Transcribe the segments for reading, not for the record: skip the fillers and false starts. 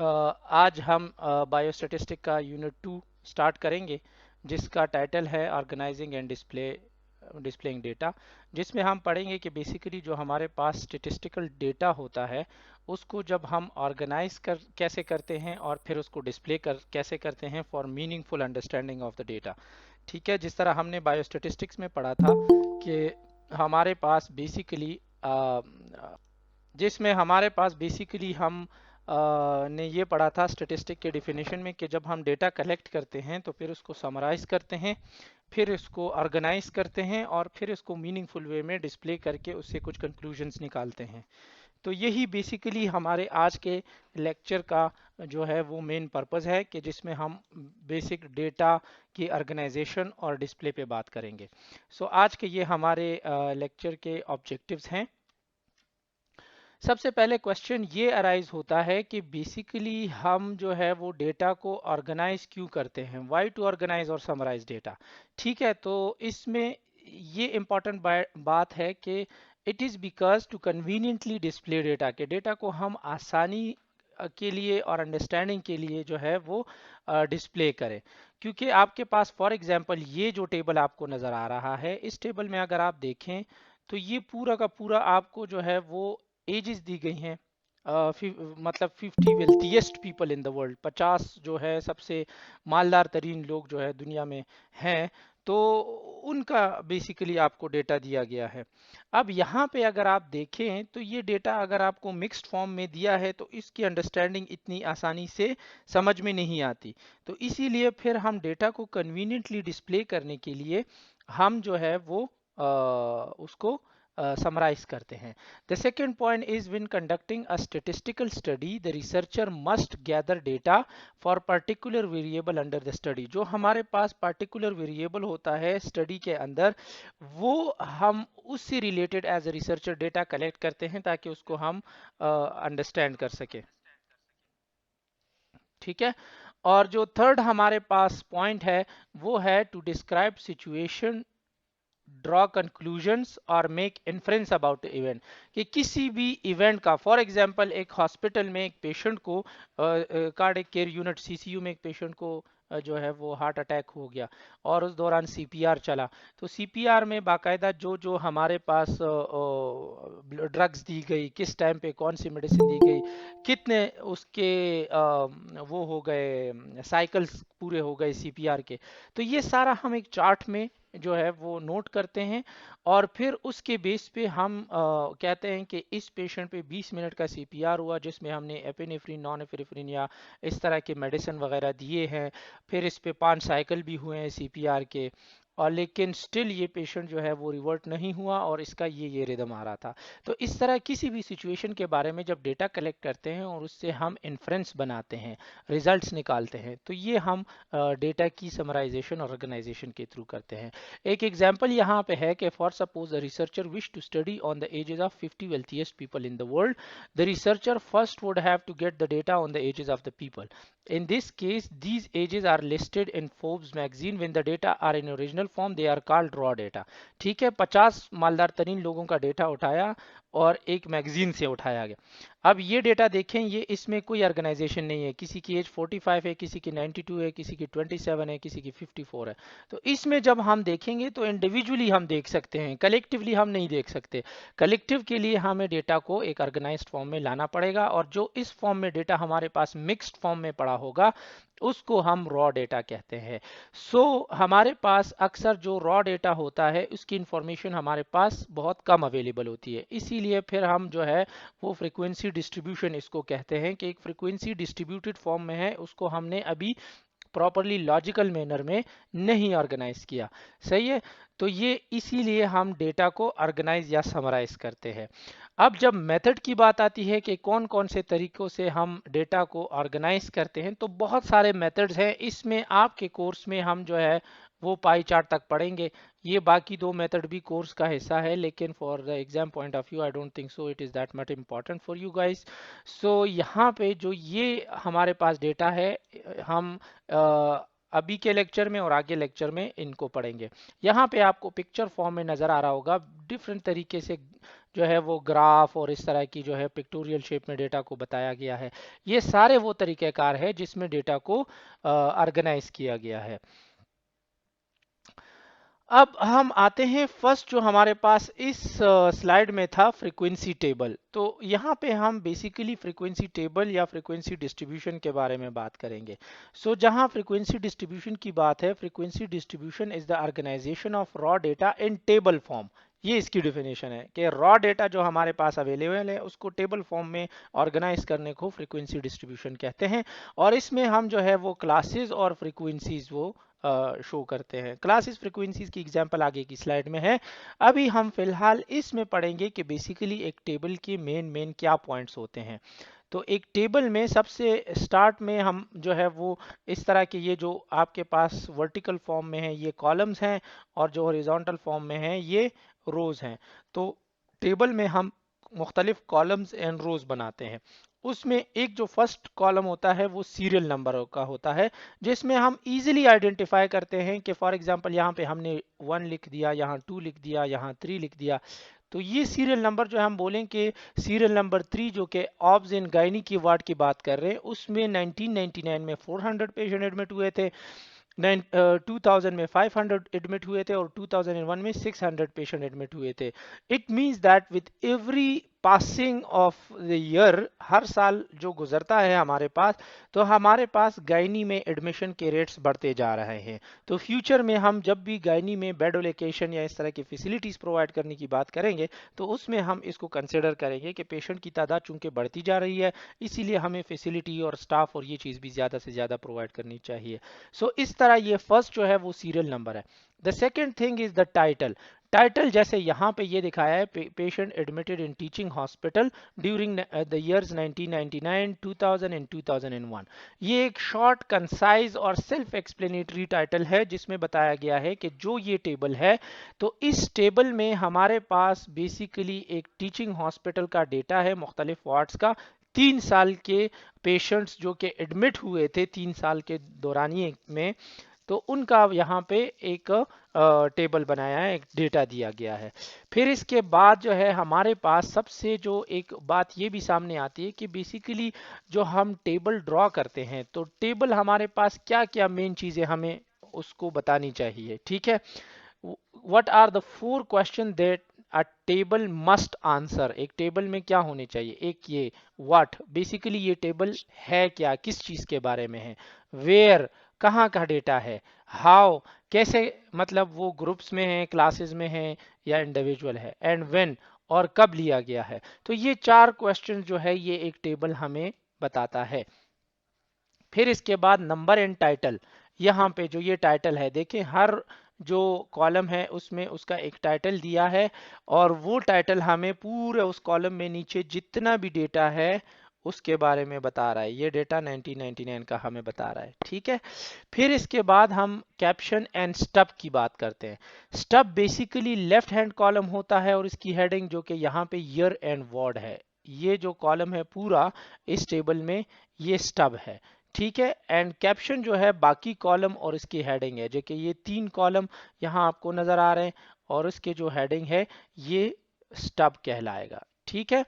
आज हम बायोस्टैटिस्टिक का यूनिट 2 स्टार्ट करेंगे, जिसका टाइटल है ऑर्गेनाइजिंग एंड डिस्प्लेइंग डेटा, जिसमें हम पढ़ेंगे कि बेसिकली जो हमारे पास स्टैटिस्टिकल डेटा होता है उसको जब हम ऑर्गेनाइज कैसे करते हैं और फिर उसको डिस्प्ले कैसे करते हैं for meaningful understanding of the data. ठीक है, जिस तरह हमने बायोस्टैटिस्टिक्स में पढ़ा था कि हमारे पास बेसिकली जिसमें हमारे पास बेसिकली हम ने ये पढ़ा था स्टैटिस्टिक के डिफिनेशन में कि जब हम डेटा कलेक्ट करते हैं तो फिर उसको समराइज करते हैं, फिर इसको ऑर्गेनाइज करते हैं और फिर इसको मीनिंगफुल वे में डिस्प्ले करके उससे कुछ कंक्लूजन्स निकालते हैं। तो यही बेसिकली हमारे आज के लेक्चर का जो है वो मेन पर्पस है कि जिसमें हम बेसिक डेटा की ऑर्गेनाइजेशन और डिस्प्ले पे बात करेंगे। सो आज के ये हमारे लेक्चर के ऑब्जेक्टिव्स हैं। सबसे पहले क्वेश्चन ये अराइज होता है कि बेसिकली हम जो है वो डेटा को ऑर्गेनाइज क्यों करते हैं, व्हाई टू ऑर्गेनाइज और समराइज डेटा। ठीक है, तो इसमें ये इम्पॉर्टेंट बात है कि it is because to conveniently display data, के डेटा को हम आसानी के लिए और अंडरस्टैंडिंग के लिए जो है वो डिस्प्ले करें। क्योंकि आपके पास फॉर एग्जांपल ये जो टेबल आपको नज़र आ रहा है, इस टेबल में अगर आप देखें तो ये पूरा का पूरा आपको जो है वो एजेस दी गई हैं। मतलब 50 वेल्थीएस्ट पीपल इन द वर्ल्ड, 50 जो है सबसे मालदार तरीन लोग जो है दुनिया में हैं, तो उनका बेसिकली आपको डेटा दिया गया है। अब यहाँ पे अगर आप देखें तो ये डेटा अगर आपको मिक्स्ड फॉर्म में दिया है तो इसकी अंडरस्टैंडिंग इतनी आसानी से समझ में नहीं आती। तो इसीलिए फिर हम डेटा को कन्वीनियंटली डिस्प्ले करने के लिए हम जो है वो उसको summarize करते हैं। The second point is when conducting a statistical study, the researcher must gather data for particular variable under the study। जो हमारे पास particular variable होता है स्टडी के अंदर, वो हम उससे related as a researcher data collect करते हैं ताकि उसको हम अंडरस्टैंड कर सके। ठीक है, और जो थर्ड हमारे पास पॉइंट है वो है to describe situation, draw conclusions और मेक इन्फ्रेंस अबाउट इवेंट, कि किसी भी इवेंट का फॉर एग्जांपल एक हॉस्पिटल में एक पेशेंट को कार्डियक केयर यूनिट सीसीयू में एक पेशेंट को जो है वो हार्ट अटैक हो गया और उस दौरान सीपीआर चला। तो सीपीआर में बाकायदा जो जो हमारे पास ड्रग्स दी गई, किस टाइम पे कौन सी मेडिसिन दी गई, कितने उसके वो हो गए साइकिल्स पूरे हो गए सीपीआर के, तो ये सारा हम एक चार्ट में जो है वो नोट करते हैं और फिर उसके बेस पे हम कहते हैं कि इस पेशेंट पे 20 मिनट का सीपीआर हुआ जिसमें हमने एपिनेफ्रिन, नॉन एपिनेफ्रिन या इस तरह के मेडिसिन वगैरह दिए हैं, फिर इस पे 5 साइकिल भी हुए हैं सीपीआर के, और लेकिन स्टिल ये पेशेंट जो है वो रिवर्ट नहीं हुआ और इसका ये रिदम आ रहा था। तो इस तरह किसी भी सिचुएशन के बारे में जब डेटा कलेक्ट करते हैं और उससे हम इन्फ्रेंस बनाते हैं, रिजल्ट्स निकालते हैं, तो ये हम डेटा की समराइजेशन और ऑर्गेनाइजेशन के थ्रू करते हैं। एक एग्जांपल यहाँ पे है कि for suppose the researcher wish to study on the ages of 50 wealthiest people in the world, the researcher first would have to get the data on the ages of the people. In this case, these ages are listed in Forbes magazine. When the data are in original form, they are called raw data. ठीक है, 50 मालदार तरीन लोगों का data उठाया और एक magazine से उठाया गया। अब ये डेटा देखें, ये इसमें कोई ऑर्गेनाइजेशन नहीं है, किसी की एज 45 है, किसी की 92 है, किसी की 27 है, किसी की 54 है। तो इसमें जब हम देखेंगे तो इंडिविजुअली हम देख सकते हैं, कलेक्टिवली हम नहीं देख सकते। कलेक्टिव के लिए हमें डेटा को एक ऑर्गेनाइज्ड फॉर्म में लाना पड़ेगा और जो इस फॉर्म में डेटा हमारे पास मिक्स्ड फॉर्म में पड़ा होगा उसको हम रॉ डेटा कहते हैं। हमारे पास अक्सर जो रॉ डेटा होता है उसकी इंफॉर्मेशन हमारे पास बहुत कम अवेलेबल होती है, इसीलिए फिर हम जो है वो फ्रीक्वेंसी डिस्ट्रीब्यूशन इसको कहते हैं कि एक फ्रीक्वेंसी डिस्ट्रीब्यूटेड फॉर्म में है, उसको हमने अभी प्रॉपरली लॉजिकल मैनर में नहीं ऑर्गेनाइज किया। सही है, तो ये इसीलिए हम डेटा को ऑर्गेनाइज या समराइज करते हैं। अब जब मेथड की बात आती है कि कौन कौन से तरीकों से हम डेटा को ऑर्गेनाइज करते हैं, तो बहुत सारे मेथड्स हैं। इसमें आपके कोर्स में हम जो है वो पाई चार्ट तक पढ़ेंगे। ये बाकी दो मेथड भी कोर्स का हिस्सा है, लेकिन for the exam point of view I don't think so it is that much important for you guys. यहाँ पे जो ये हमारे पास डेटा है, हम अभी के लेक्चर में और आगे लेक्चर में इनको पढ़ेंगे। यहाँ पे आपको पिक्चर फॉर्म में नज़र आ रहा होगा डिफरेंट तरीके से जो है वो ग्राफ और इस तरह की जो है पिक्टोरियल शेप में डेटा को बताया गया है। ये सारे वो तरीक़ेकार है जिसमें डेटा को ऑर्गेनाइज किया गया है। अब हम आते हैं फर्स्ट जो हमारे पास इस स्लाइड में था, फ्रीक्वेंसी टेबल। तो यहाँ पे हम बेसिकली फ्रीक्वेंसी टेबल या फ्रीक्वेंसी डिस्ट्रीब्यूशन के बारे में बात करेंगे। जहाँ फ्रीक्वेंसी डिस्ट्रीब्यूशन की बात है, frequency distribution is the organization of raw data in table form. ये इसकी डिफिनेशन है कि रॉ डेटा जो हमारे पास अवेलेबल है उसको टेबल फॉर्म में ऑर्गेनाइज करने को फ्रीक्वेंसी डिस्ट्रीब्यूशन कहते हैं। और इसमें हम जो है वो क्लासेस और फ्रीक्वेंसीज वो शो करते हैं। क्लासेस फ्रीक्वेंसीज की एग्जांपल आगे की स्लाइड में है। अभी हम फिलहाल इसमें पढ़ेंगे कि बेसिकली एक टेबल के मेन क्या पॉइंट्स होते हैं। तो एक टेबल में सबसे स्टार्ट में हम जो है वो इस तरह के, ये जो आपके पास वर्टिकल फॉर्म में है ये कॉलम्स हैं और जो हॉरिजॉन्टल फॉर्म में है ये रोज हैं। तो टेबल में हम मुख्तलिफ कॉलम्स एंड रोज बनाते हैं। उसमें एक जो फर्स्ट कॉलम होता है वो सीरियल नंबर का होता है, जिसमें हम इजीली आइडेंटिफाई करते हैं कि फॉर एग्जांपल यहाँ पे हमने 1 लिख दिया, यहाँ 2 लिख दिया, यहाँ 3 लिख दिया। तो ये सीरियल नंबर जो हम बोलें कि सीरियल नंबर 3 जो कि ऑब्स इन गायनी की वार्ड की बात कर रहे हैं, उसमें 1999 में 400 पेशेंट एडमिट हुए थे, 2000 में 500 एडमिट हुए थे और 2001 में 600 पेशेंट एडमिट हुए थे। It means that with every passing of the year, हर साल जो गुजरता है हमारे पास, तो हमारे पास गायनी में एडमिशन के रेट्स बढ़ते जा रहे हैं। तो फ्यूचर में हम जब भी गायनी में बेड एलोकेशन या इस तरह की फैसिलिटीज़ प्रोवाइड करने की बात करेंगे तो उसमें हम इसको कंसिडर करेंगे कि पेशेंट की तादाद चूंकि बढ़ती जा रही है, इसीलिए हमें फैसिलिटी और स्टाफ और ये चीज़ भी ज़्यादा से ज़्यादा प्रोवाइड करनी चाहिए। इस तरह ये फर्स्ट जो है वो सीरियल नंबर है। The second thing is the title. Title जैसे यहाँ पे ये दिखाया है, patient admitted in teaching hospital during the years 1999, 2000 and 2001। ये एक शॉर्ट, कंसाइज और सेल्फ एक्सप्लेनेटरी टाइटल है जिसमें बताया गया है कि जो ये टेबल है, तो इस टेबल में हमारे पास बेसिकली एक टीचिंग हॉस्पिटल का डेटा है मुख्तलिफ वार्ड्स का, 3 साल के पेशेंट्स जो कि एडमिट हुए थे 3 साल के दौरानिए में, तो उनका यहाँ पे एक टेबल बनाया है, एक डेटा दिया गया है। फिर इसके बाद जो है हमारे पास सबसे जो एक बात ये भी सामने आती है कि बेसिकली जो हम टेबल ड्रॉ करते हैं, तो टेबल हमारे पास क्या क्या मेन चीज़ें हमें उसको बतानी चाहिए। ठीक है, what are the 4 question that a table must answer. एक टेबल में क्या होने चाहिए, एक ये व्हाट, बेसिकली ये टेबल है क्या, किस चीज़ के बारे में है, वेयर, कहाँ का डेटा है, हाउ, कैसे, मतलब वो ग्रुप्स में है, क्लासेस में है या इंडिविजुअल है, एंड व्हेन, और कब लिया गया है। तो ये 4 क्वेश्चन जो है ये एक टेबल हमें बताता है। फिर इसके बाद नंबर एंड टाइटल। यहाँ पे जो ये टाइटल है, देखें हर जो कॉलम है उसमें उसका एक टाइटल दिया है और वो टाइटल हमें पूरे उस कॉलम में नीचे जितना भी डेटा है उसके बारे में बता रहा है। ये डेटा 1999 का हमें बता रहा है। ठीक है, फिर इसके बाद हम कैप्शन एंड स्टब की बात करते हैं। Stub basically left hand column होता है और इसकी हेडिंग जो कि यहाँ पे ईयर एंड वार्ड है, ये जो कॉलम है पूरा इस टेबल में ये स्टब है। ठीक है, एंड कैप्शन जो है बाकी कॉलम और इसकी हेडिंग है, जो कि ये 3 कॉलम यहाँ आपको नजर आ रहे हैं और इसके जो हेडिंग है ये स्टब कहलाएगा। ठीक है,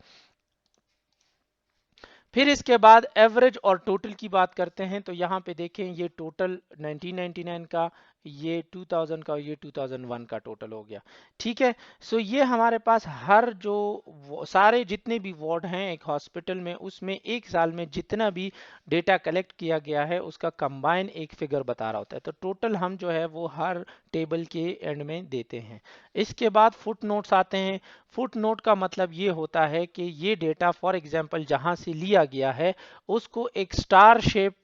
फिर इसके बाद एवरेज और टोटल की बात करते हैं। तो यहाँ पे देखें ये टोटल 1999 का, ये 2000 का, ये 2001 का टोटल हो गया। ठीक है, ये हमारे पास हर जो सारे जितने भी वार्ड हैं एक हॉस्पिटल में, उसमें एक साल में जितना भी डेटा कलेक्ट किया गया है उसका कंबाइन एक फिगर बता रहा होता है। तो टोटल हम जो है वो हर टेबल के एंड में देते हैं। इसके बाद फुट नोट्स आते हैं। फुट नोट का मतलब ये होता है कि ये डेटा फॉर एग्जांपल जहां से लिया गया है उसको एक स्टार शेप,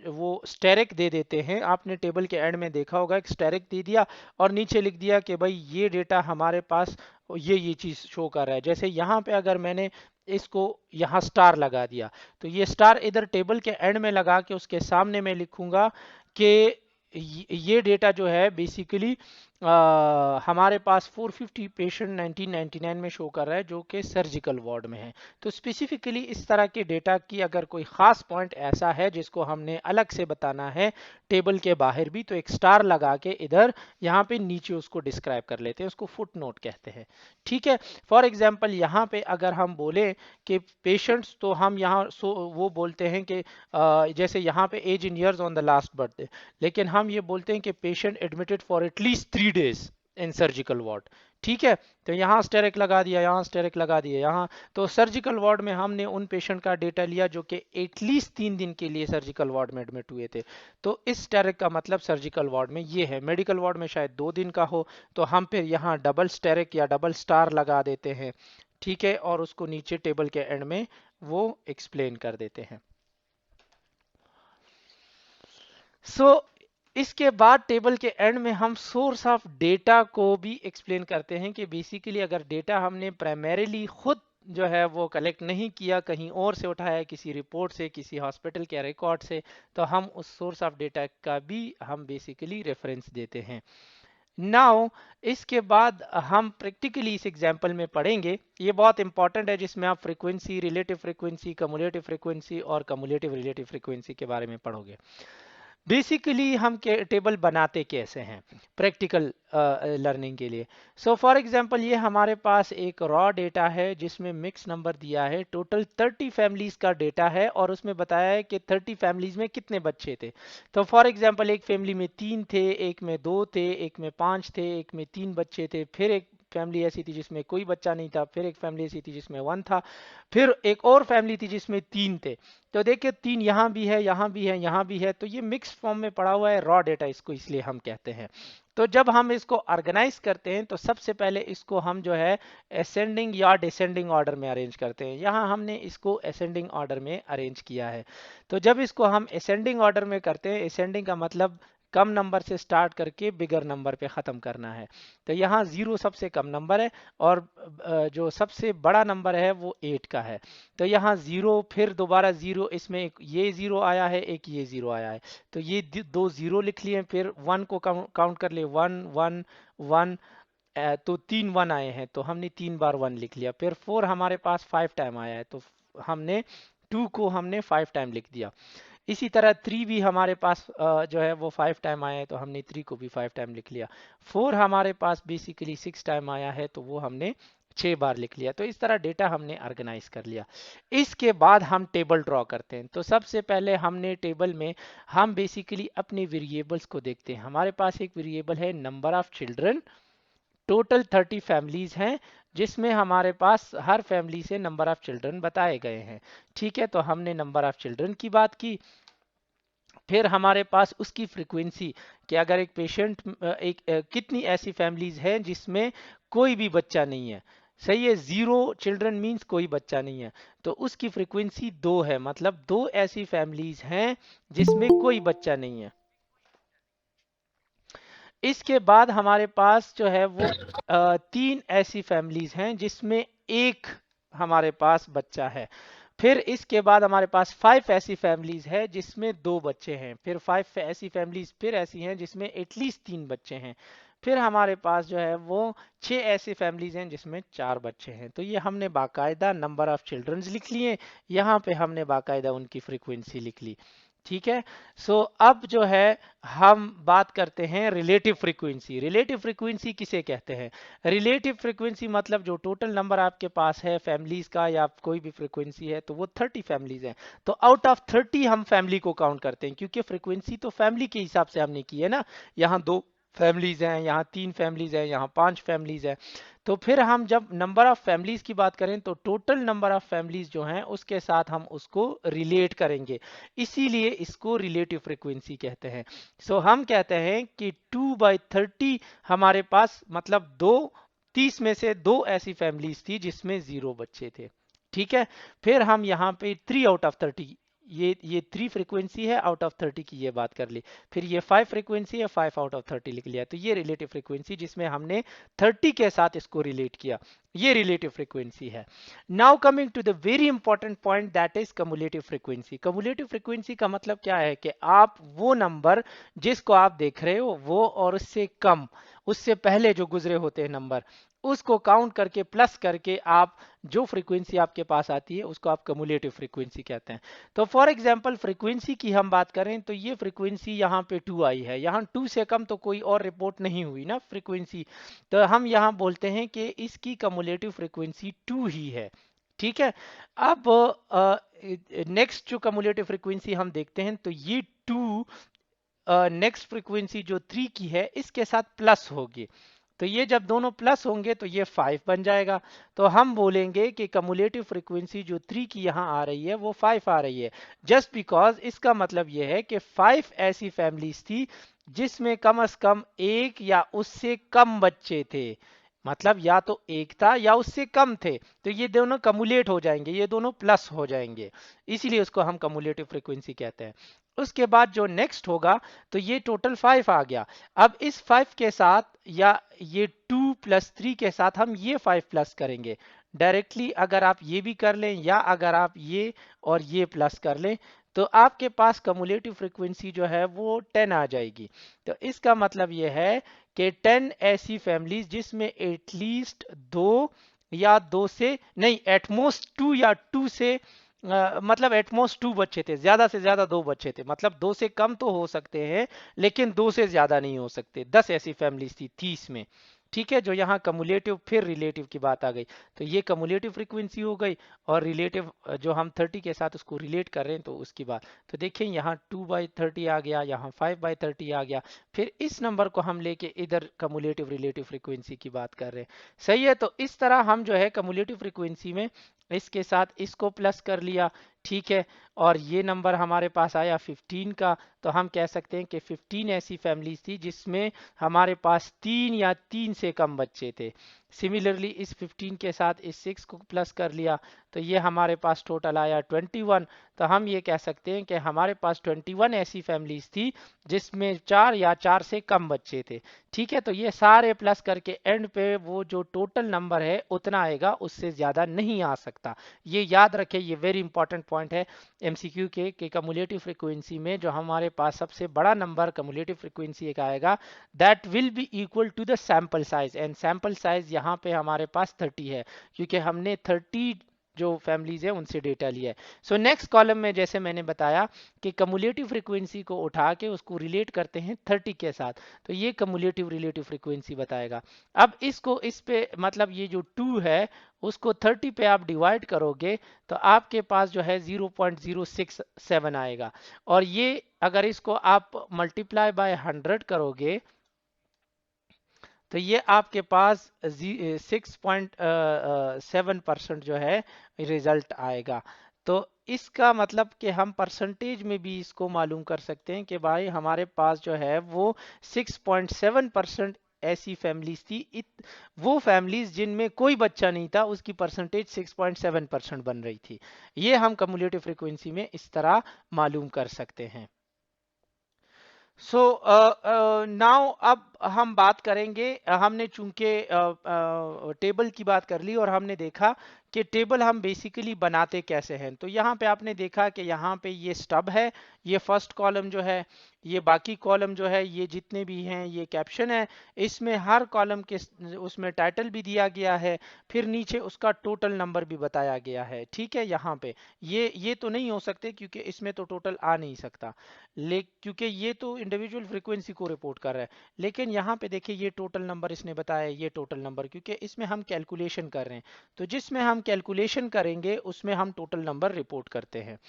वो स्टेरिक दे देते हैं। आपने टेबल के एंड में देखा होगा, एक स्टेरिक दे दिया और नीचे लिख दिया कि भाई ये डेटा हमारे पास ये चीज शो कर रहा है। जैसे यहाँ पे अगर मैंने इसको यहाँ स्टार लगा दिया, तो ये स्टार इधर टेबल के एंड में लगा के उसके सामने मैं लिखूंगा कि ये डेटा जो है बेसिकली हमारे पास 450 पेशेंट 1999 में शो कर रहा है जो कि सर्जिकल वार्ड में है। तो स्पेसिफिकली इस तरह के डेटा की अगर कोई ख़ास पॉइंट ऐसा है जिसको हमने अलग से बताना है टेबल के बाहर भी, तो एक स्टार लगा के इधर यहाँ पे नीचे उसको डिस्क्राइब कर लेते हैं, उसको फुट नोट कहते हैं। ठीक है, फॉर एग्जाम्पल यहाँ पे अगर हम बोले कि पेशेंट्स, तो हम यहाँ वो बोलते हैं कि जैसे यहाँ पे age in years on the last birthday, लेकिन हम ये बोलते हैं कि patient admitted for at least 3 days इन सर्जिकल वार्ड। ठीक है, तो यहाँ स्टेरिक लगा दिया, यहाँ स्टेरिक लगा दिया, यहाँ। तो सर्जिकल वार्ड में हमने उन पेशेंट का डेटा लिया जो कि एटलीस्ट 3 दिन के लिए सर्जिकल वार्ड में एडमिट हुए थे। तो इस स्टेरिक का मतलब सर्जिकल वार्ड में ये है। मेडिकल वार्ड में शायद 2 दिन का हो, तो हम फिर यहाँ डबल स्टेरिक या डबल स्टार लगा देते हैं। ठीक है, और उसको नीचे टेबल के एंड में वो एक्सप्लेन कर देते हैं। इसके बाद टेबल के एंड में हम सोर्स ऑफ डेटा को भी एक्सप्लेन करते हैं कि बेसिकली अगर डेटा हमने प्राइमरीली खुद जो है वो कलेक्ट नहीं किया, कहीं और से उठाया, किसी रिपोर्ट से, किसी हॉस्पिटल के रिकॉर्ड से, तो हम उस सोर्स ऑफ डेटा का भी हम बेसिकली रेफरेंस देते हैं। नाउ इसके बाद हम प्रैक्टिकली इस एग्जांपल में पढ़ेंगे, ये बहुत इंपॉर्टेंट है, जिसमें आप frequency, relative frequency, cumulative frequency और कम्युलेटिव रिलेटिव फ्रीक्वेंसी के बारे में पढ़ोगे। बेसिकली हम टेबल बनाते कैसे हैं प्रैक्टिकल लर्निंग के लिए। सो फॉर एग्जांपल ये हमारे पास एक रॉ डेटा है जिसमें मिक्स नंबर दिया है, टोटल 30 फैमिलीज का डेटा है, और उसमें बताया है कि 30 फैमिलीज में कितने बच्चे थे। तो फॉर एग्जांपल एक फैमिली में 3 थे, एक में 2 थे, एक में 5 थे, एक में 3 बच्चे थे, फिर एक फैमिली ऐसी थी जिसमें कोई बच्चा नहीं था, फिर एक फैमिली ऐसी थी जिसमें 1 था, फिर एक और फैमिली थी जिसमें 3 थे। तो देखिए 3 यहाँ भी है, यहाँ भी है, यहाँ भी है, तो ये मिक्स फॉर्म में पड़ा हुआ है रॉ डेटा, इसको इसलिए हम कहते हैं। तो जब हम इसको ऑर्गेनाइज करते हैं तो सबसे पहले इसको हम जो है असेंडिंग या डिसेंडिंग ऑर्डर में अरेंज करते हैं। यहाँ हमने इसको असेंडिंग ऑर्डर में अरेंज किया है। तो जब इसको हम असेंडिंग ऑर्डर में करते हैं, असेंडिंग का मतलब कम नंबर से स्टार्ट करके बिगर नंबर पे ख़त्म करना है। तो यहाँ 0 सबसे कम नंबर है, और जो सबसे बड़ा नंबर है वो 8 का है। तो यहाँ 0, फिर दोबारा 0, इसमें एक ये 0 आया है, एक ये 0 आया है, तो ये 2 0 लिख लिए। फिर 1 को काउंट कर लिए, 1 1 1, तो 3 1 आए हैं, तो हमने 3 बार 1 लिख लिया। फिर 4 हमारे पास 5 टाइम आया है, तो हमने 2 को हमने 5 टाइम लिख दिया। इसी तरह 3 भी हमारे पास जो है वो 5 टाइम आया है, तो हमने 3 को भी 5 टाइम लिख लिया। 4 हमारे पास बेसिकली 6 टाइम आया है, तो वो हमने 6 बार लिख लिया। तो इस तरह डेटा हमने ऑर्गेनाइज कर लिया। इसके बाद हम टेबल ड्रॉ करते हैं। तो सबसे पहले हमने टेबल में हम बेसिकली अपने वेरिएबल्स को देखते हैं। हमारे पास एक वेरिएबल है number of children, total 30 families हैं, जिसमें हमारे पास हर फैमिली से नंबर ऑफ चिल्ड्रन बताए गए हैं। ठीक है, तो हमने नंबर ऑफ चिल्ड्रन की बात की। फिर हमारे पास उसकी फ्रीक्वेंसी कि अगर एक पेशेंट कितनी ऐसी फैमिलीज हैं जिसमें कोई भी बच्चा नहीं है। सही है, 0 चिल्ड्रन मींस कोई बच्चा नहीं है, तो उसकी फ्रीक्वेंसी 2 है, मतलब 2 ऐसी फैमिलीज हैं जिसमें कोई बच्चा नहीं है। इसके बाद हमारे पास जो है वो 3 ऐसी फैमिलीज हैं जिसमें एक हमारे पास बच्चा है। फिर इसके बाद हमारे पास 5 ऐसी फैमिलीज है जिसमें 2 बच्चे हैं। फिर 5 ऐसी फैमिलीज फिर ऐसी हैं जिसमें एटलीस्ट 3 बच्चे हैं। फिर हमारे पास जो है वो 6 ऐसी फैमिलीज हैं जिसमें 4 बच्चे हैं। तो ये हमने बाकायदा नंबर ऑफ चिल्ड्रंस लिख लिए, यहाँ पे हमने बाकायदा उनकी फ्रीक्वेंसी लिख ली। ठीक है, सो अब जो है हम बात करते हैं रिलेटिव फ्रीक्वेंसी। रिलेटिव फ्रीक्वेंसी किसे कहते हैं? रिलेटिव फ्रीक्वेंसी मतलब जो टोटल नंबर आपके पास है फैमिलीज का, या कोई भी फ्रीक्वेंसी है तो वो 30 फैमिलीज हैं, तो आउट ऑफ 30 हम फैमिली को काउंट करते हैं, क्योंकि फ्रीक्वेंसी तो फैमिली के हिसाब से हमने की है ना। यहाँ 2 फैमिलीज हैं, यहाँ 3 फैमिलीज हैं, यहाँ 5 फैमिलीज हैं। तो फिर हम जब नंबर ऑफ फैमिलीज की बात करें तो टोटल नंबर ऑफ फैमिलीज जो हैं उसके साथ हम उसको रिलेट करेंगे, इसीलिए इसको रिलेटिव फ्रीक्वेंसी कहते हैं। सो हम कहते हैं कि 2/30 हमारे पास मतलब 30 में से 2 ऐसी फैमिलीज थी जिसमें 0 बच्चे थे। ठीक है, फिर हम यहाँ पे 3 आउट ऑफ 30, ये 3 फ्रीक्वेंसी है आउट ऑफ 30 की, ये बात कर ली। फिर ये 5 फ्रीक्वेंसी है, 5 आउट ऑफ 30 लिख लिया। तो ये रिलेटिव फ्रीक्वेंसी जिसमें हमने 30 के साथ इसको रिलेट किया, ये रिलेटिव फ्रीक्वेंसी है। Now coming to the very important point, that is cumulative frequency. Cumulative frequency का मतलब क्या है कि आप वो नंबर जिसको आप देख रहे हो वो और उससे कम, उससे पहले जो गुजरे होते हैं नंबर, उसको काउंट करके प्लस करके आप जो फ्रीक्वेंसी आपके पास आती है उसको आप कम्युलेटिव फ्रीक्वेंसी कहते हैं। तो फॉर एग्जांपल फ्रीक्वेंसी की हम बात करें तो ये फ्रीक्वेंसी यहाँ पे 2 आई है, यहाँ 2 से कम तो कोई और रिपोर्ट नहीं हुई ना फ्रीक्वेंसी, तो हम यहाँ बोलते हैं कि इसकी कम्युलेटिव फ्रीक्वेंसी 2 ही है। ठीक है। अब नेक्स्ट जो कम्युलेटिव फ्रीक्वेंसी हम देखते हैं तो ये 2 नेक्स्ट फ्रीक्वेंसी जो 3 की है इसके साथ प्लस होगी, तो ये जब दोनों प्लस होंगे तो ये 5 बन जाएगा। तो हम बोलेंगे कि कम्युलेटिव फ्रीक्वेंसी जो 3 की यहाँ आ रही है वो 5 आ रही है, जस्ट बिकॉज इसका मतलब ये है कि 5 ऐसी फैमिलीज थी जिसमें कम से कम एक या उससे कम बच्चे थे, मतलब या तो एक था या उससे कम थे, तो ये दोनों कम्युलेट हो जाएंगे, ये दोनों प्लस हो जाएंगे, इसीलिए उसको हम कम्युलेटिव फ्रीक्वेंसी कहते हैं। उसके बाद जो नेक्स्ट होगा तो ये टोटल 5 आ गया। अब इस 5 के साथ या ये 2 प्लस 3 के साथ हम ये 5 प्लस करेंगे डायरेक्टली, अगर आप ये भी कर लें या अगर आप ये और ये प्लस कर लें तो आपके पास कम्युलेटिव फ्रीक्वेंसी जो है वो 10 आ जाएगी। तो इसका मतलब ये है कि 10 ऐसी फैमिलीज जिसमें एटलीस्ट 2 या 2 से नहीं, एटमोस्ट 2 या 2 से मतलब एटमोस्ट 2 बच्चे थे, ज्यादा से ज्यादा 2 बच्चे थे, मतलब 2 से कम तो हो सकते हैं लेकिन 2 से ज्यादा नहीं हो सकते। 10 ऐसी फैमिलीज थी 30 में। ठीक है, जो यहाँ कम्युलेटिव फिर रिलेटिव की बात आ गई, तो ये कम्युलेटिव फ्रीक्वेंसी हो गई, और रिलेटिव जो हम 30 के साथ उसको रिलेट कर रहे हैं तो उसकी बात। तो देखिए यहाँ 2/30 आ गया, यहाँ 5/30 आ गया, फिर इस नंबर को हम लेके इधर कम्युलेटिव रिलेटिव फ्रीक्वेंसी की बात कर रहे हैं। सही है, तो इस तरह हम जो है कम्युलेटिव फ्रीक्वेंसी में इसके साथ इसको प्लस कर लिया। ठीक है, और ये नंबर हमारे पास आया 15 का, तो हम कह सकते हैं कि 15 ऐसी फैमिलीज थी जिसमें हमारे पास 3 या 3 से कम बच्चे थे। सिमिलरली इस 15 के साथ इस 6 को प्लस कर लिया तो ये हमारे पास टोटल आया 21। तो हम ये कह सकते हैं कि हमारे पास 21 ऐसी फैमिलीज थी जिसमें 4 या 4 से कम बच्चे थे। ठीक है, तो ये सारे प्लस करके एंड पे वो जो टोटल नंबर है उतना आएगा, उससे ज़्यादा नहीं आ सकता। ये याद रखें, ये वेरी इंपॉर्टेंट पॉइंट है एमसीक्यू के कि कम्युलेटिव फ्रीक्वेंसी में जो हमारे पास सबसे बड़ा नंबर कम्युलेटिव फ्रीक्वेंसी एक आएगा, that will be equal to the sample size, and sample size यहाँ पे हमारे पास 30 है क्योंकि हमने 30 जो फैमिलीज है उनसे डेटा लिया है। सो नेक्स्ट कॉलम में जैसे मैंने बताया कि कम्युलेटिव फ्रीक्वेंसी को उठा के उसको रिलेट करते हैं 30 के साथ, तो ये कम्युलेटिव रिलेटिव फ्रीक्वेंसी बताएगा। अब इसको इस पे मतलब ये जो 2 है उसको 30 पे आप डिवाइड करोगे तो आपके पास जो है 0.067 आएगा, और ये अगर इसको आप मल्टीप्लाई बाय 100 करोगे तो ये आपके पास 6.7% जो है रिजल्ट आएगा। तो इसका मतलब कि हम परसेंटेज में भी इसको मालूम कर सकते हैं कि भाई हमारे पास जो है वो 6.7% ऐसी फैमिलीज थी, वो फैमिलीज जिनमें कोई बच्चा नहीं था उसकी परसेंटेज 6.7% बन रही थी। ये हम कम्युलेटिव फ्रीक्वेंसी में इस तरह मालूम कर सकते हैं। सो नाउ अब हम बात करेंगे, हमने चूंकि टेबल की बात कर ली और हमने देखा कि टेबल हम बेसिकली बनाते कैसे हैं। तो यहाँ पे आपने देखा कि यहाँ पे ये स्टब है, ये फर्स्ट कॉलम जो है, ये बाकी कॉलम जो है, ये जितने भी हैं ये कैप्शन है, इसमें हर कॉलम के उसमें टाइटल भी दिया गया है, फिर नीचे उसका टोटल नंबर भी बताया गया है। ठीक है, यहाँ पे ये तो नहीं हो सकते क्योंकि इसमें तो टोटल आ नहीं सकता, क्योंकि ये तो इंडिविजुअल फ्रीक्वेंसी को रिपोर्ट कर रहा है। लेकिन यहाँ पे देखिए ये टोटल नंबर इसने बताया, ये टोटल नंबर, क्योंकि इसमें हम कैलकुलेशन कर रहे हैं, तो जिसमें हम कैलकुलेशन करेंगे उसमें हम टोटल नंबर रिपोर्ट करते हैं।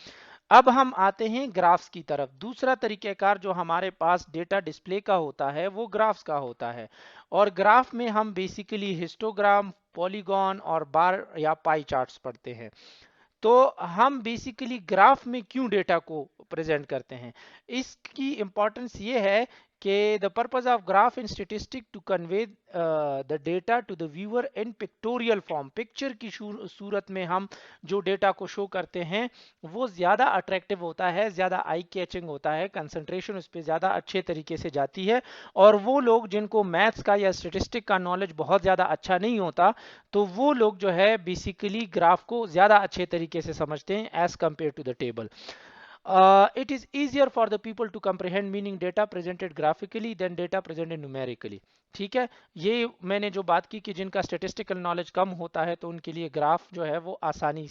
अब हम आते हैं ग्राफ्स की तरफ। दूसरा तरीकेकार जो हमारे पास डेटा डिस्प्ले का होता है वो ग्राफ्स का होता है, और ग्राफ में हम बेसिकली हिस्टोग्राम, पॉलीगॉन और बार या पाई चार्ट्स पढ़ते हैं। तो हम बेसिकली ग्राफ में क्यों डेटा को प्रेजेंट करते हैं, इसकी इंपॉर्टेंस ये है कि the purpose of graph in statistic to convey the data to the viewer in pictorial form. Picture की सूरत में हम जो डेटा को शो करते हैं वो ज़्यादा अट्रैक्टिव होता है, ज़्यादा आई कैचिंग होता है, कंसंट्रेशन उस पर ज़्यादा अच्छे तरीके से जाती है। और वो लोग जिनको मैथ्स का या स्टेटिस्टिक का नॉलेज बहुत ज़्यादा अच्छा नहीं होता, तो वो लोग जो है बेसिकली ग्राफ को ज़्यादा अच्छे तरीके से समझते हैं as compare to the table. It is easier for the people to comprehend meaning data presented graphically than data presented numerically। ठीक है, ये मैंने जो बात की कि जिनका स्टेटिस्टिकल नॉलेज कम होता है तो उनके लिए ग्राफ जो है वो आसानी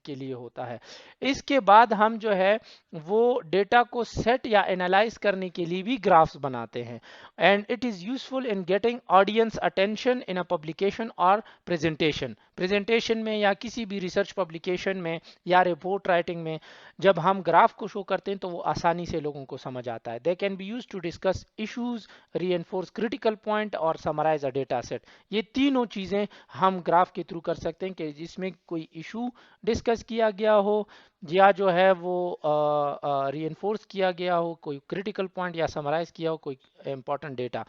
के लिए होता है। इसके बाद हम जो है वो डेटा को सेट या एनालाइज करने के लिए भी ग्राफ्स बनाते हैं। And it is useful in getting audience attention in a publication और प्रेजेंटेशन में या किसी भी रिसर्च पब्लिकेशन में या रिपोर्ट राइटिंग में जब हम ग्राफ को शो करते हैं तो वो आसानी से लोगों को समझ आता है। They can be use to discuss issues, reinforce critical point और समराइज अ डेटा सेट। ये तीनों चीज़ें हम ग्राफ के थ्रू कर सकते हैं कि जिसमें कोई इशू डिस्कस किया गया हो या जो है वो रीएनफोर्स किया गया हो, कोई क्रिटिकल पॉइंट या समराइज किया हो कोई इंपॉर्टेंट डेटा।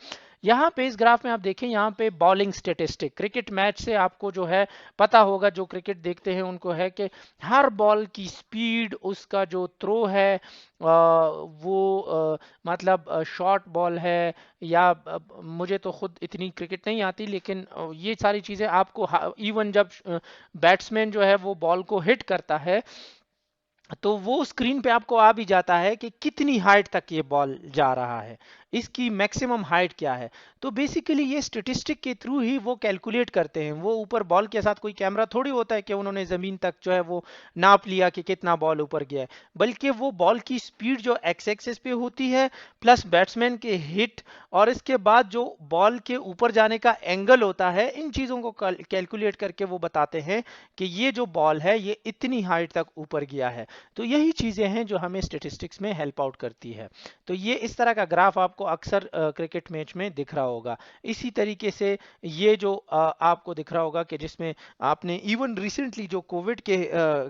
यहाँ पे इस ग्राफ में आप देखें, यहाँ पे बॉलिंग स्टेटिस्टिक, क्रिकेट मैच से आपको जो है पता होगा, जो क्रिकेट देखते हैं उनको है कि हर बॉल की स्पीड, उसका जो थ्रो है वो मतलब शॉर्ट बॉल है या मुझे तो खुद इतनी क्रिकेट नहीं आती, लेकिन ये सारी चीज़ें आपको इवन जब बैट्समैन जो है वो बॉल को हिट करता है तो वो स्क्रीन पे आपको आ भी जाता है कि कितनी हाइट तक ये बॉल जा रहा है, इसकी मैक्सिमम हाइट क्या है। तो बेसिकली ये स्टेटिस्टिक के थ्रू ही वो कैलकुलेट करते हैं। वो ऊपर बॉल के साथ कोई कैमरा थोड़ी होता है कि उन्होंने ज़मीन तक जो है वो नाप लिया कि कितना बॉल ऊपर गया है, बल्कि वो बॉल की स्पीड जो एक्स एक्सिस पे होती है प्लस बैट्समैन के हिट और इसके बाद जो बॉल के ऊपर जाने का एंगल होता है, इन चीज़ों को कैलकुलेट करके वो बताते हैं कि ये जो बॉल है ये इतनी हाइट तक ऊपर गया है। तो यही चीज़ें हैं जो हमें स्टेटिस्टिक्स में हेल्प आउट करती है। तो ये इस तरह का ग्राफ आपको अक्सर क्रिकेट मैच में दिख रहा होगा। इसी तरीके से ये जो आपको दिख रहा होगा कि जिसमें आपने इवन रिसेंटली जो कोविड के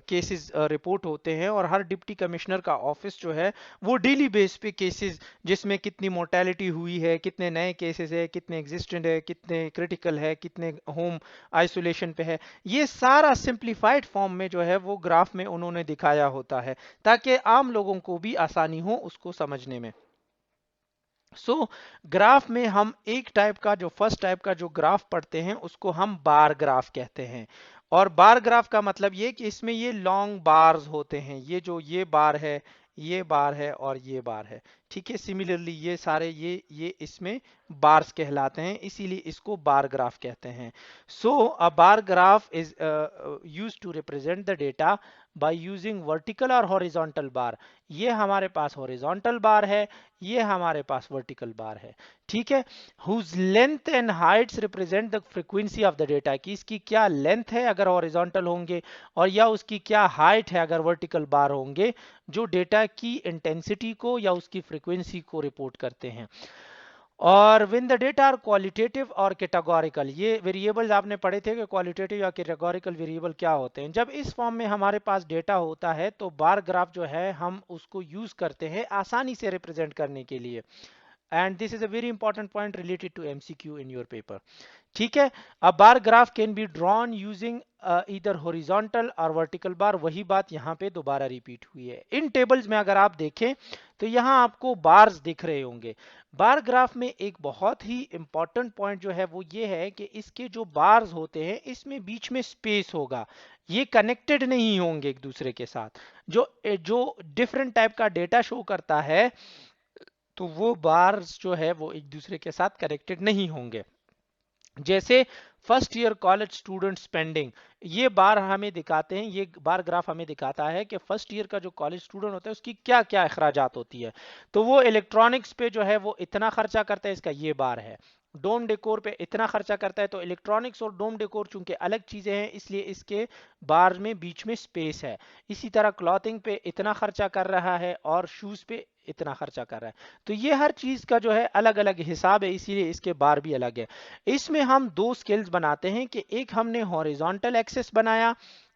केसेस रिपोर्ट होते हैं और हर डिप्टी कमिश्नर का ऑफिस जो है वो डेली बेस पे केसेस जिसमें कितनी मोर्टेलिटी हुई है, कितने नए केसेस है, कितने एग्जिस्टेंट है, कितने क्रिटिकल है, कितने होम आइसोलेशन पे है, ये सारा सिंप्लीफाइड फॉर्म में जो है वो ग्राफ में उन्होंने दिखाया होता है ताकि आम लोगों को भी आसानी हो उसको समझने में। ग्राफ में हम एक टाइप का जो फर्स्ट टाइप का जो ग्राफ पढ़ते हैं उसको हम बार ग्राफ कहते हैं। और बार ग्राफ का मतलब ये कि इसमें ये लॉन्ग बार्स होते हैं, ये जो ये बार है, ये बार है और ये बार है। ठीक है, सिमिलरली ये सारे ये इसमें बार्स कहलाते हैं, इसीलिए इसको बार ग्राफ कहते हैं। A bar graph is used to represent the data by using vertical और हॉरिजॉन्टल बार। ये हमारे पास हॉरिजॉन्टल बार है, ये हमारे पास वर्टिकल बार है। ठीक है, whose length and heights represent the frequency of the data, कि इसकी क्या लेंथ है अगर हॉरिजॉन्टल होंगे और या उसकी क्या हाइट है अगर वर्टिकल बार होंगे, जो डेटा की इंटेंसिटी को या उसकी फ्रीक्वेंसी को रिपोर्ट करते हैं। और when the data are qualitative और कैटेगोरिकल, ये वेरिएबल्स आपने पढ़े थे कि क्वालिटेटिव या कैटेगोरिकल वेरिएबल क्या होते हैं। जब इस फॉर्म में हमारे पास डेटा होता है तो बार ग्राफ जो है हम उसको यूज करते हैं आसानी से रिप्रेजेंट करने के लिए। And this is a very important point related to MCQ in your paper. ठीक है, a bar graph can be drawn using इधर हॉरिजॉन्टल और वर्टिकल बार। वही बात यहाँ पे दोबारा रिपीट हुई है। इन टेबल्स में अगर आप देखें तो यहाँ आपको बार्स दिख रहे होंगे। बार ग्राफ में एक बहुत ही इंपॉर्टेंट पॉइंट जो है वो ये है कि इसके जो बार्स होते हैं इसमें बीच में स्पेस होगा, ये कनेक्टेड नहीं होंगे एक दूसरे के साथ। जो डिफरेंट टाइप का डेटा शो करता है तो वो बार्स जो है वो एक दूसरे के साथ कनेक्टेड नहीं होंगे। जैसे first year college student spending, ये बार हमें दिखाते हैं, ये बार ग्राफ हमें दिखाता है कि फर्स्ट ईयर का जो कॉलेज स्टूडेंट होता है उसकी क्या क्या अखराजात होती है। तो वो इलेक्ट्रॉनिक्स पे जो है वो इतना खर्चा करता है, इसका ये बार है। डोम डेकोर पे इतना खर्चा करता है, तो इलेक्ट्रॉनिक्स और डोम डेकोर चूंकि अलग चीजें हैं इसलिए इसके बार में बीच में स्पेस है। इसी तरह क्लॉथिंग पे इतना खर्चा कर रहा है और शूज पे इतना खर्चा कर रहा है। तो ये हर चीज का जो है अलग अलग हिसाब है, इसीलिए इसके बार भी अलग है। इसमें हम दो स्केल्स बनाते हैं कि एक हमने हॉरिजॉन्टल एक्सिस बनाया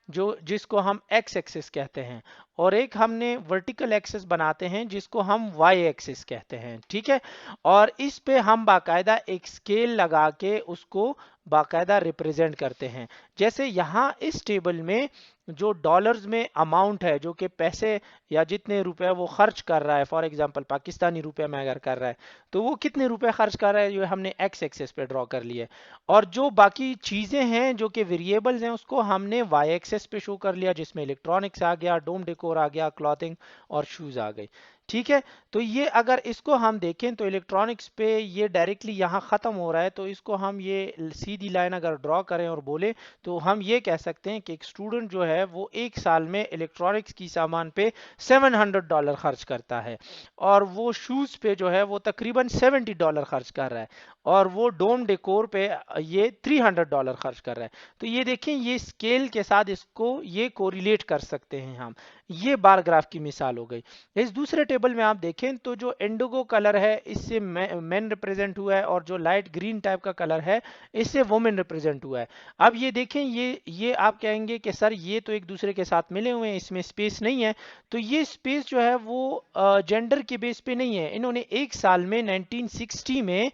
जो जिसको हम एक्स एक्सिस कहते हैं, और एक हमने वर्टिकल एक्सिस बनाते हैं जिसको हम वाई एक्सिस कहते हैं, ठीक है। और इस पे हम बाकायदा एक स्केल लगा के उसको बाकायदा रिप्रेजेंट करते हैं। जैसे यहाँ इस टेबल में जो डॉलर्स में अमाउंट है, जो कि पैसे या जितने रुपए वो खर्च कर रहा है, फॉर एग्जांपल पाकिस्तानी रुपए में अगर कर रहा है तो वो कितने रुपए खर्च कर रहा है, जो हमने एक्स एक्सेस पे ड्रॉ कर लिया। और जो बाकी चीजें हैं जो कि वेरिएबल्स हैं उसको हमने वाई एक्सेस पे शो कर लिया, जिसमें इलेक्ट्रॉनिक्स आ गया, डोम डेकोर आ गया, क्लॉथिंग और शूज आ गई, ठीक है। तो ये अगर इसको हम देखें तो इलेक्ट्रॉनिक्स पे ये डायरेक्टली यहाँ ख़त्म हो रहा है, तो इसको हम ये सीधी लाइन अगर ड्रॉ करें और बोले तो हम ये कह सकते हैं कि एक स्टूडेंट जो है वो एक साल में इलेक्ट्रॉनिक्स की सामान पे $700 खर्च करता है, और वो शूज़ पे जो है वो तकरीबन $70 खर्च कर रहा है, और वो डोम डेकोर पे ये $300 खर्च कर रहा है। तो ये देखें, ये स्केल के साथ इसको ये कोरिलेट कर सकते हैं हम। ये बार ग्राफ की मिसाल हो गई। इस दूसरे टेबल में आप देखें तो जो इंडिगो कलर है इससे मैन रिप्रेजेंट हुआ है, और जो लाइट ग्रीन टाइप का कलर है इससे वुमेन रिप्रेजेंट हुआ है। अब ये देखें, ये आप कहेंगे कि सर ये तो एक दूसरे के साथ मिले हुए हैं, इसमें स्पेस नहीं है। तो ये स्पेस जो है वो जेंडर के बेस पे नहीं है। इन्होंने एक साल में 1960 में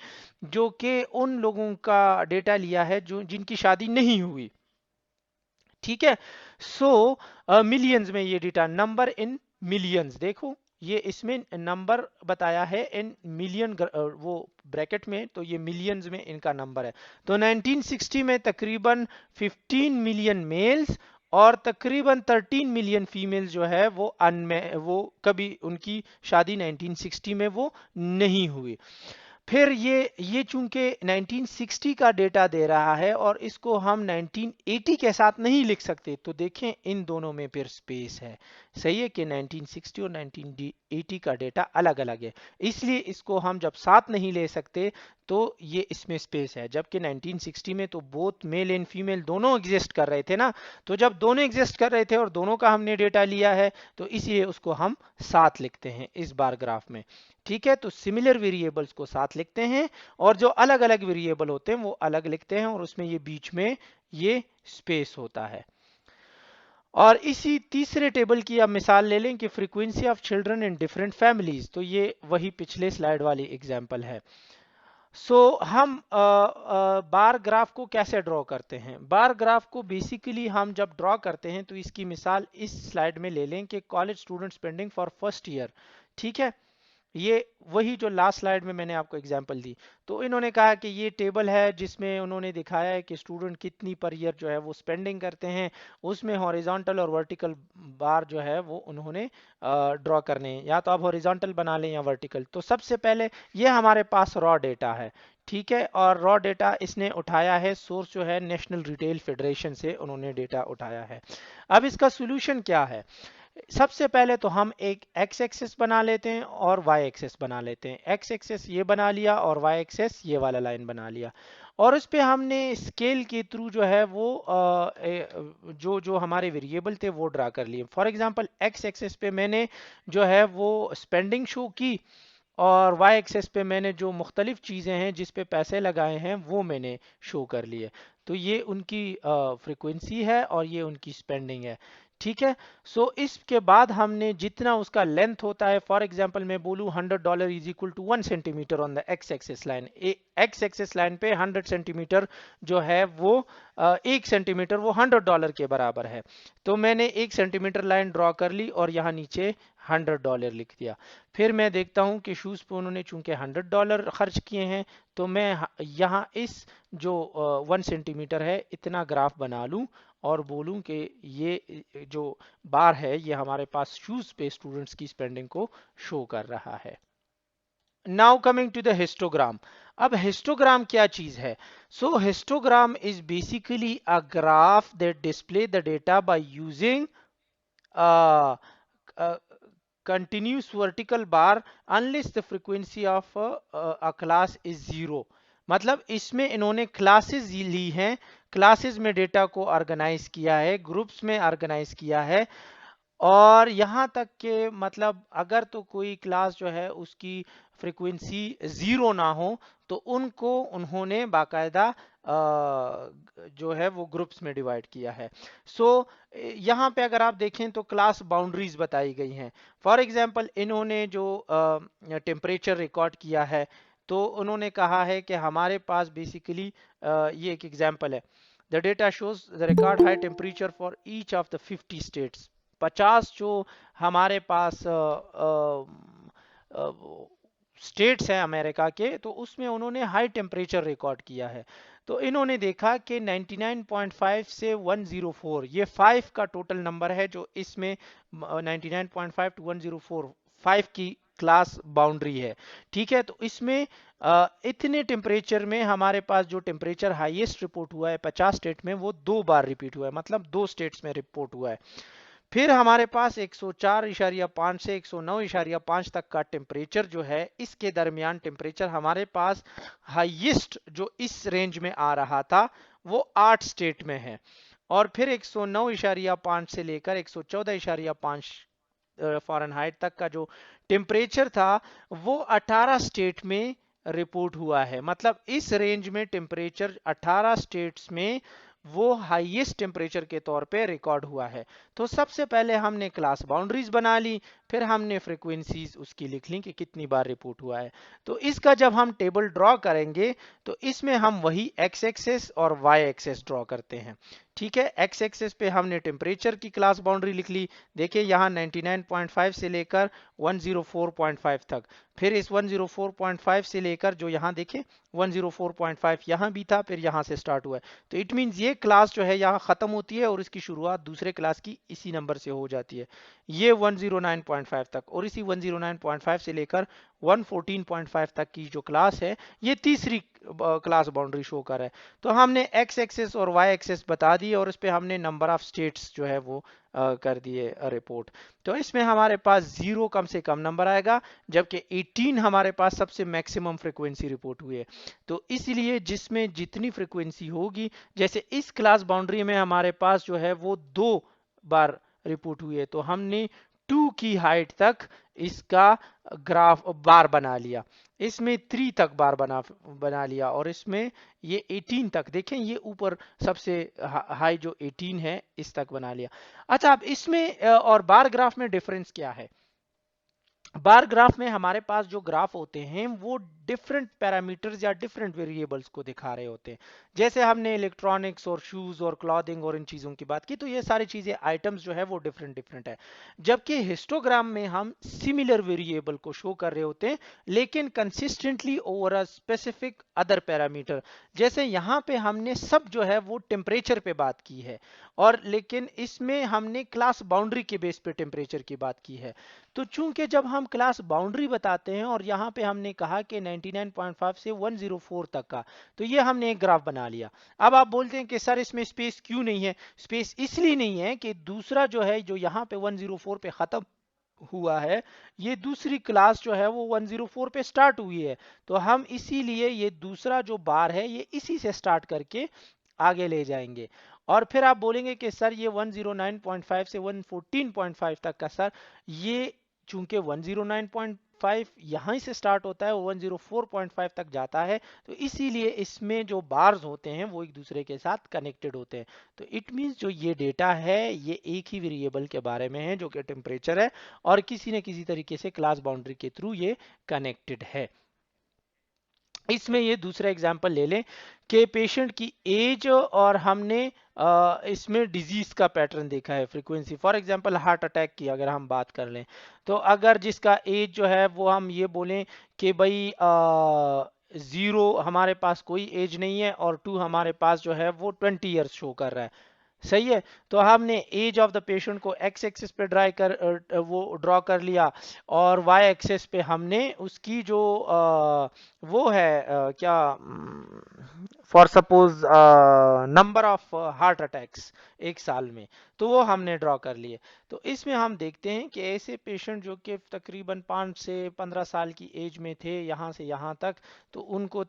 जो कि उन लोगों का डेटा लिया है जो जिनकी शादी नहीं हुई, ठीक है। सो मिलियंस में ये डेटा, नंबर इन मिलियंस, देखो ये इसमें नंबर बताया है इन मिलियन, वो ब्रैकेट में, तो ये मिलियंस में इनका नंबर है। तो 1960 में तकरीबन 15 मिलियन मेल्स और तकरीबन 13 मिलियन फीमेल्स जो है वो कभी उनकी शादी 1960 में वो नहीं हुई। फिर ये चूंकि 1960 का डेटा दे रहा है और इसको हम 1980 के साथ नहीं लिख सकते, तो देखें इन दोनों में फिर स्पेस है। सही है कि 1960 और 1980 का डेटा अलग अलग है, इसलिए इसको हम जब साथ नहीं ले सकते तो ये इसमें स्पेस है। जबकि 1960 में तो बोथ मेल एंड फीमेल दोनों एग्जिस्ट कर रहे थे ना, तो जब दोनों एग्जिस्ट कर रहे थे और दोनों का हमने डेटा लिया है तो इसलिए उसको हम साथ लिखते हैं इस बार ग्राफ में, ठीक है। तो सिमिलर वेरिएबल्स को साथ लिखते हैं और जो अलग अलग वेरिएबल होते हैं वो अलग लिखते हैं, और उसमें ये बीच में ये स्पेस होता है। और इसी तीसरे टेबल की आप मिसाल ले लें कि frequency of children in different families, तो ये वही पिछले स्लाइड वाली एग्जांपल है। हम बार ग्राफ को कैसे ड्रॉ करते हैं? बार ग्राफ को बेसिकली हम जब ड्रॉ करते हैं तो इसकी मिसाल इस स्लाइड में ले लें कि college student spending for first year, ठीक है। ये वही जो लास्ट स्लाइड में मैंने आपको एग्जांपल दी। तो इन्होंने कहा कि ये टेबल है जिसमें उन्होंने दिखाया है कि स्टूडेंट कितनी पर ईयर जो है वो स्पेंडिंग करते हैं, उसमें हॉरिजॉन्टल और वर्टिकल बार जो है वो उन्होंने ड्रॉ करने हैं, या तो आप हॉरिजॉन्टल बना लें या वर्टिकल। तो सबसे पहले ये हमारे पास रॉ डेटा है, ठीक है, और रॉ डेटा इसने उठाया है, सोर्स जो है नेशनल रिटेल फेडरेशन से उन्होंने डेटा उठाया है। अब इसका सोल्यूशन क्या है? सबसे पहले तो हम एक एक्स एक्सेस बना लेते हैं और वाई एक्सेस बना लेते हैं। एक्स एक्सेस ये बना लिया और वाई एक्सेस ये वाला लाइन बना लिया, और उस पे हमने स्केल के थ्रू जो है वो जो जो हमारे वेरिएबल थे वो ड्रा कर लिए। फॉर एग्जांपल एक्स एक्सेस पे मैंने जो है वो स्पेंडिंग शो की, और वाई एक्सेस पे मैंने जो मुख्तलिफ चीज़ें हैं जिस पे पैसे लगाए हैं वो मैंने शो कर लिए। तो ये उनकी फ्रीक्वेंसी है और ये उनकी स्पेंडिंग है, ठीक है। इसके बाद हमने जितना उसका लेंथ होता है, फॉर एग्जांपल मैं बोलूँ $100 is equal to 1 centimetre on the x axis line. X axis line पे 100 सेंटीमीटर जो है वो 1 सेंटीमीटर वो $100 के बराबर है। तो मैंने 1 सेंटीमीटर लाइन ड्रॉ कर ली और यहाँ नीचे $100 लिख दिया। फिर मैं देखता हूँ कि शूज़ पे उन्होंने चूंकि $100 खर्च किए हैं, तो मैं यहाँ इस जो 1 सेंटीमीटर है इतना ग्राफ बना लूँ और बोलूं कि ये जो बार है ये हमारे पास शूज पे स्टूडेंट्स की स्पेंडिंग को शो कर रहा है। Now coming to the histogram. अब हिस्टोग्राम क्या चीज है? Histogram is basically a graph that display the data by using continuous vertical bar unless the frequency of a class is 0। मतलब इसमें इन्होंने क्लासेस ली हैं, क्लासेस में डेटा को ऑर्गेनाइज किया है, ग्रुप्स में ऑर्गेनाइज किया है, और यहाँ तक के मतलब अगर तो कोई क्लास जो है उसकी फ्रीक्वेंसी 0 ना हो तो उनको उन्होंने बाकायदा जो है वो ग्रुप्स में डिवाइड किया है। सो यहाँ पे अगर आप देखें तो क्लास बाउंड्रीज बताई गई हैं। फॉर एग्जांपल इन्होंने जो टेम्परेचर रिकॉर्ड किया है तो उन्होंने कहा है कि हमारे पास बेसिकली ये एक एग्जांपल है, the data shows the record high temperature for each of the 50 states. 50 जो हमारे पास स्टेट्स हैं अमेरिका के, तो उसमें उन्होंने हाई टेम्परेचर रिकॉर्ड किया है। तो इन्होंने देखा कि 99.5 से 104, ये 5 का टोटल नंबर है जो इसमें 99.5 टू 104 5 की क्लास बाउंड्री है। ठीक है, तो इसमें इतने टेम्परेचर में हमारे पास जो टेम्परेचर हाईएस्ट रिपोर्ट हुआ है 50 स्टेट में, वो 2 बार रिपीट हुआ है, मतलब 2 स्टेट्स में रिपोर्ट हुआ है। फिर हमारे पास 104.5 से 109.5 तक का टेम्परेचर जो है, इसके दरमियान टेम्परेचर हमारे पास हाईएस्ट जो इस रेंज में आ रहा था वो 8 स्टेट में है। और फिर 109.5 से लेकर 114.5 फ़ारेनहाइट तक का जो टेम्परेचर था वो 18 स्टेट में रिपोर्ट हुआ है। मतलब इस रेंज में टेम्परेचर 18 स्टेट्स में वो हाईएस्ट टेम्परेचर के तौर पे रिकॉर्ड हुआ है। तो सबसे पहले हमने क्लास बाउंड्रीज बना ली, फिर हमने फ्रीक्वेंसीज उसकी लिख ली कि कितनी बार रिपोर्ट हुआ है। तो इसका जब हम टेबल ड्रॉ करेंगे तो इसमें हम वही एक्स एक्सेस और वाई एक्सेस ड्रॉ करते हैं। ठीक है, एक्स एक्सेस पे हमने टेम्परेचर की क्लास बाउंड्री लिख ली। देखिए यहाँ 99.5 से लेकर 104.5 तक, फिर इस 104.5 से लेकर जो यहाँ देखें 104.5 यहाँ भी था, फिर यहाँ से स्टार्ट हुआ है। तो इट मीन्स ये क्लास जो है यहाँ खत्म होती है और इसकी शुरुआत दूसरे क्लास की इसी नंबर से हो जाती है, ये 109.5 तक। और इसी 109.5 से लेकर 114.5 तक की जो क्लास है, ये तीसरी क्लास बाउंड्री शो कर रहा है। तो हमने एक्स एक्सेस और वाई एक्सेस बता दिए और इस पे हमने नंबर ऑफ स्टेट्स जो है वो कर दिए रिपोर्ट। तो इसमें हमारे पास 0 कम से कम नंबर आएगा, जबकि 18 हमारे पास सबसे मैक्सिमम फ्रीक्वेंसी रिपोर्ट हुई है। तो इसलिए जिसमें जितनी फ्रीक्वेंसी होगी, जैसे इस क्लास बाउंड्री में हमारे पास जो है वो 2 बार रिपोर्ट हुई है, तो हमने 2 की हाइट तक इसका ग्राफ बार बना लिया, इसमें 3 तक बार बना लिया, और इसमें ये 18 तक देखें, ये ऊपर सबसे हाई जो 18 है इस तक बना लिया। अच्छा, अब इसमें और बार ग्राफ में डिफरेंस क्या है? बार ग्राफ में हमारे पास जो ग्राफ होते हैं वो डिफरेंट पैरामीटर्स या डिफरेंट वेरिएबल्स को दिखा रहे होते हैं। जैसे हमने इलेक्ट्रॉनिक्स और शूज और क्लॉथिंग और इन चीज़ों की बात की, तो ये सारी चीज़ें आइटम्स जो है वो डिफरेंट डिफरेंट है। जबकि हिस्टोग्राम में हम सिमिलर वेरिएबल को शो कर रहे होते हैं लेकिन consistently over a specific other parameter. जैसे यहाँ पे हमने सब जो है वो टेम्परेचर पे बात की है, और लेकिन इसमें हमने क्लास बाउंड्री के बेस पे टेम्परेचर की बात की है। तो चूंकि जब हम क्लास बाउंड्री बताते हैं और यहाँ पे हमने कहा कि 99.5 से 104 तक का, तो ये हमने एक ग्राफ बना लिया। अब आप बोलते हैं कि सर इसमें स्पेस क्यों नहीं है? स्पेस इसलिए नहीं है कि दूसरा जो है जो यहाँ पे 104 पे खत्म हुआ है, ये दूसरी क्लास जो है वो 104 पे स्टार्ट हुई है। तो हम इसीलिए ये दूसरा जो बार है ये इसी से स्टार्ट करके आगे ले जाएंगे। और फिर आप बोलेंगे कि सर ये 109.5 से 114.5 तक का, सर ये चूंकि 109.5 यहाँ से स्टार्ट होता है, 104.5 तक जाता है, तो इसीलिए इसमें जो बार्स होते हैं वो एक दूसरे के साथ कनेक्टेड होते हैं। तो इट मीन्स जो ये डेटा है ये एक ही वेरिएबल के बारे में है जो कि टेम्परेचर है, और किसी न किसी तरीके से क्लास बाउंड्री के थ्रू ये कनेक्टेड है। इसमें ये दूसरा एग्जांपल ले लें कि पेशेंट की एज और हमने इसमें डिजीज का पैटर्न देखा है, frequency. For example heart attack की अगर हम बात कर लें, तो अगर जिसका एज जो है वो हम ये बोलें कि भाई 0 हमारे पास कोई एज नहीं है और 2 हमारे पास जो है वो 20 ईयर्स शो कर रहा है, सही है। तो हमने एज ऑफ द पेशेंट को एक्स एक्सिस पे वो ड्रॉ कर लिया, और वाई एक्सिस पे हमने उसकी जो वो है क्या, for suppose number of heart attacks एक साल में, तो वो हमने ड्रॉ कर लिए। तो इसमें हम देखते हैं कि ऐसे पेशेंट जो कि तकरीबन 5 से 15 साल की एज में थे यहाँ से यहाँ तक, तो उनको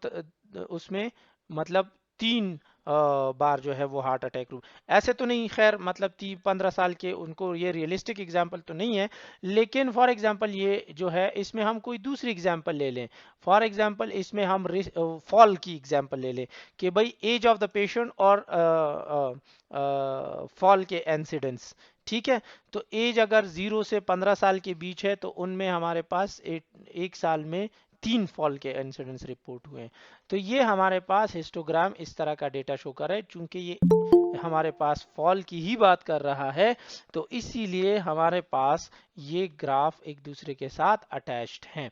उसमें मतलब 3 बार जो है वो हार्ट अटैक। ऐसे तो नहीं, खैर मतलब 15 साल के उनको ये रियलिस्टिक एग्जांपल तो नहीं है, लेकिन फॉर एग्जांपल ये जो है इसमें हम कोई दूसरी एग्जांपल ले लें। फॉर एग्जांपल इसमें हम फॉल की एग्जांपल ले लें कि भाई एज ऑफ द पेशेंट और फॉल के इंसिडेंट्स। ठीक है, तो एज अगर 0 से 15 साल के बीच है तो उनमें हमारे पास एक साल में 3 फॉल के इंसिडेंट्स रिपोर्ट हुए हैं। तो ये हमारे पास हिस्टोग्राम इस तरह का डेटा शो कर रहा है, चूंकि ये हमारे पास फॉल की ही बात कर रहा है तो इसीलिए हमारे पास ये ग्राफ एक दूसरे के साथ अटैच्ड हैं।